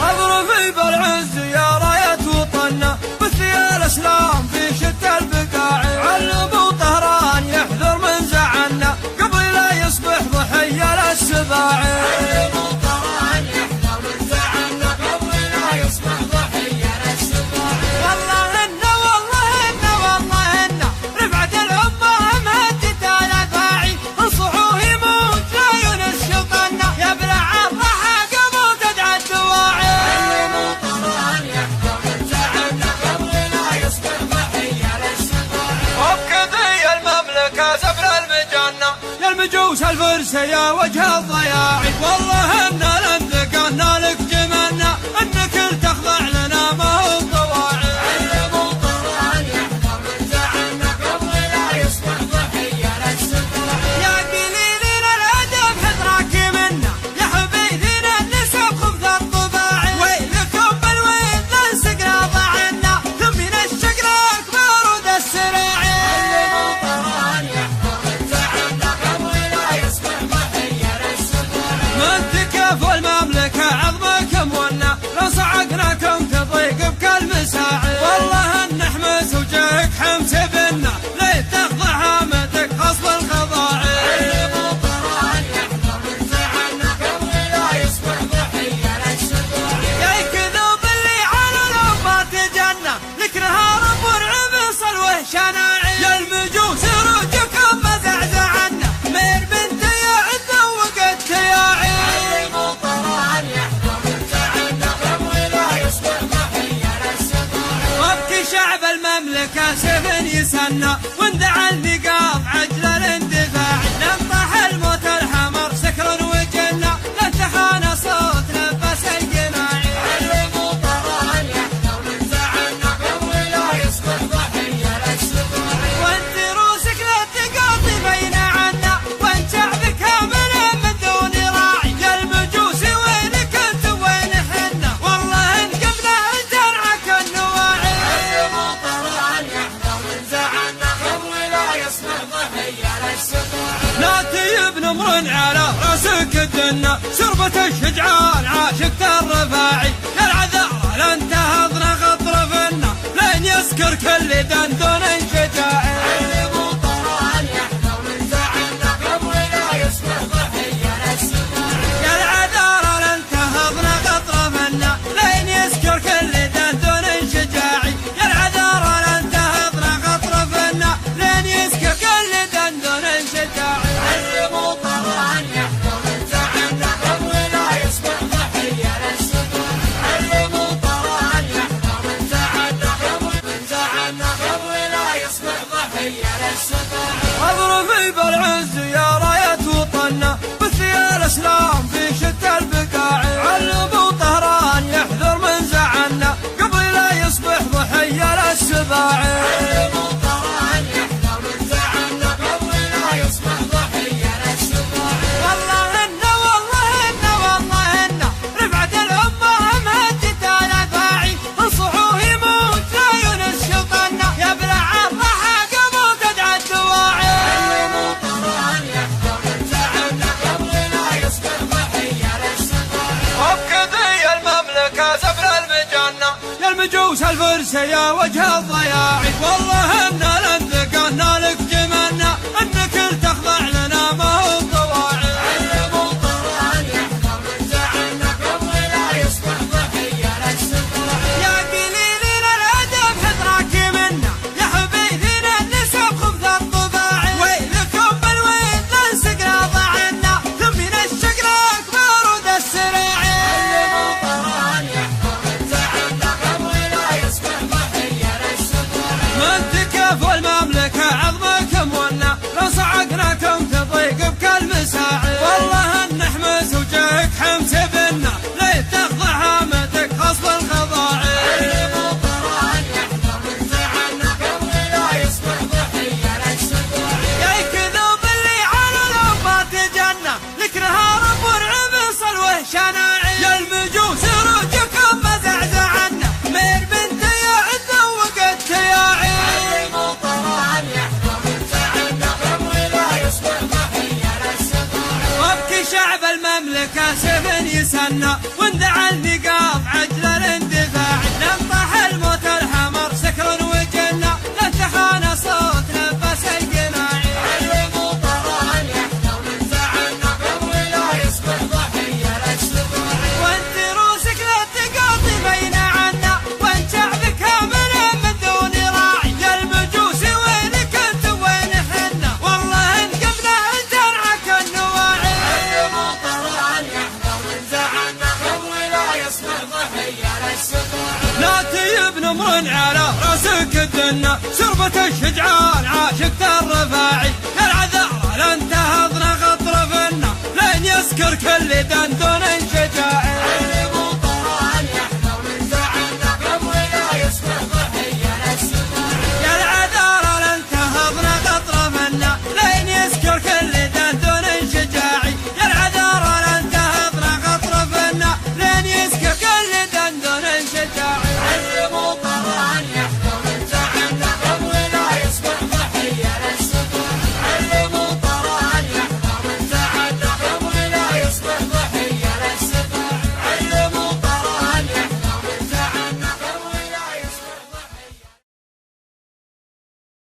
اضربي بالعز يا راية وطننا بثيال الاسلام في شتى البقاع، علموا طهران يحذر من زعلنا قبل لا يصبح ضحية للسباع. علموا طهران يحذر من زعلنا قبل لا يصبح ضحية للسباع. والله إن رفعت الأمة مهدت الأفاعي، انصحوه يموت لا ينس شيطاننا يا بلع الضحى قبل تدعى الدواعي. علموا طهران يحذر من زعلنا قبل لا يصبح ضحية للسباع. وبكذي المملكة زبر المجنة يا المجوس الفرس يا وجه الضياعي، والله إن لنذقنا لك جمالنا انك تخضع لنا ما هو طواعي. علموا طهران يحذر من زعلنا قبل لا يصبح ضحية للسباع. يا قليلين الادب حذرك منا يا حبيبنا النسب خبث الطباعي، ويلكم بالويل لنسقنا ضعنا ثم من الشقراك بارود السراعي. علموا طهران يحذر من زعلنا قبل لا يصبح ضحية للسباع. من تكفوا المملكة عظمكم ونا لو صعقناكم تضيق بكالمساعي، والله ان حمس وجهك حمس بنا ليه تخضع هامتك غصب الخضاعي. علموا طهران يحذر من زعلنا قبل لا يصبح ضحية للسباع. يا كذوب اللي على الأمات جنة ذكرها رب العبس الوهشناعي، يا المجوس روجكم مزعزعنا مير بنت يا عدة وقت ياعي. علموا طهران يحذر من زعلنا قبل لا يصبح ضحية للسباع. وابكي شعب المملكة سيف يسنى واندعى النقاط عجل الاندفاع، ننطح الموت الحمر سكر وجنة لانتحانا صوت نفس الجماعي. علموا طهران يحذر من زعلنا قبل لا يصبح ضحية للسباع. وانت روسك لا تقاطي بين عنا وانت شعبك كامل من دون راعي، يا المجوس وينك انت وين حنا والله ان قبله جرعك النواعي. علموا طهران يحذر من زعلنا قبل لا يصبح ضحية للسباع. لا تجيب نمر على راسك الدنة شربة الشجعان عاشقت الرفاعي، يا العذارى لن تهضنا غطرفنا لين يسكر كل دندون شجاعي. علموا طهران يحذر من زعلنا قبل لا يصبح ضحية للسباع. يا العذارى لن تهضنا غطرفنا لين يسكر كل دندون شجاعي، يا العذارى لن تهضنا غطرفنا لين يسكر كل دندون شجاعي. علموا طهران يحذر من زعلنا قبل لا يصبح ضحية للسباع. علموا طهران يحذر من زعلنا قبل لا يصبح ضحية للسباع. اضربي بالعز يا راية وطننا بثيال الاسلام في شتى البقاع، علموا طهران يحذر من زعلنا قبل لا يصبح ضحية للسباع. علموا طهران يحذر من زعلنا قبل لا يصبح ضحية للسباع. والله إن رفعت الأمة مهدت الأفاعي، انصحوه يموت لا ينس شيطاننا يا بلع الضحى قبل تدعى الدواعي. علموا طهران يحذر من زعلنا قبل لا يصبح ضحية للسباع. وبكذي المملكة زبر المجنة يا المجوس الفرس يا وجه الضياعي، والله إن لنذقنا لك جمالنا انك تخضع لنا ما هو طواعي. علموا طهران يحذر من زعلنا قبل لا يصبح ضحية للسباع. يا قليلين الادب حذرك منا يا حبيبنا النسب خبث الطباعي، ويلكم بالويل لنسقنا ضعنا ثم من الشقراك بارود السراعي. علموا طهران يحذر من زعلنا قبل لا يصبح ضحية للسباع. من تكفوا المملكة الكاسب يسنى واندعى النقاط عجل الاندفاع نطح الموت الحمر سكر وجنة لتحان صوت نفس القناعي علموا طران يحنى وانزعلنا قبل لا يصبح ضحية للسبوع وانت روسك لا تقاطي بين عنا وانت شعبك كامل من دون راعي يا المجوس وين كنت وين حنا والله ان قبله ترعك النواعي علموا طران يحنى وانزعلنا قبل لا يصبح ضحية للسبوع لا تجيب نمر على راسك الدنة شربة الشجعان عاشق الرفاعي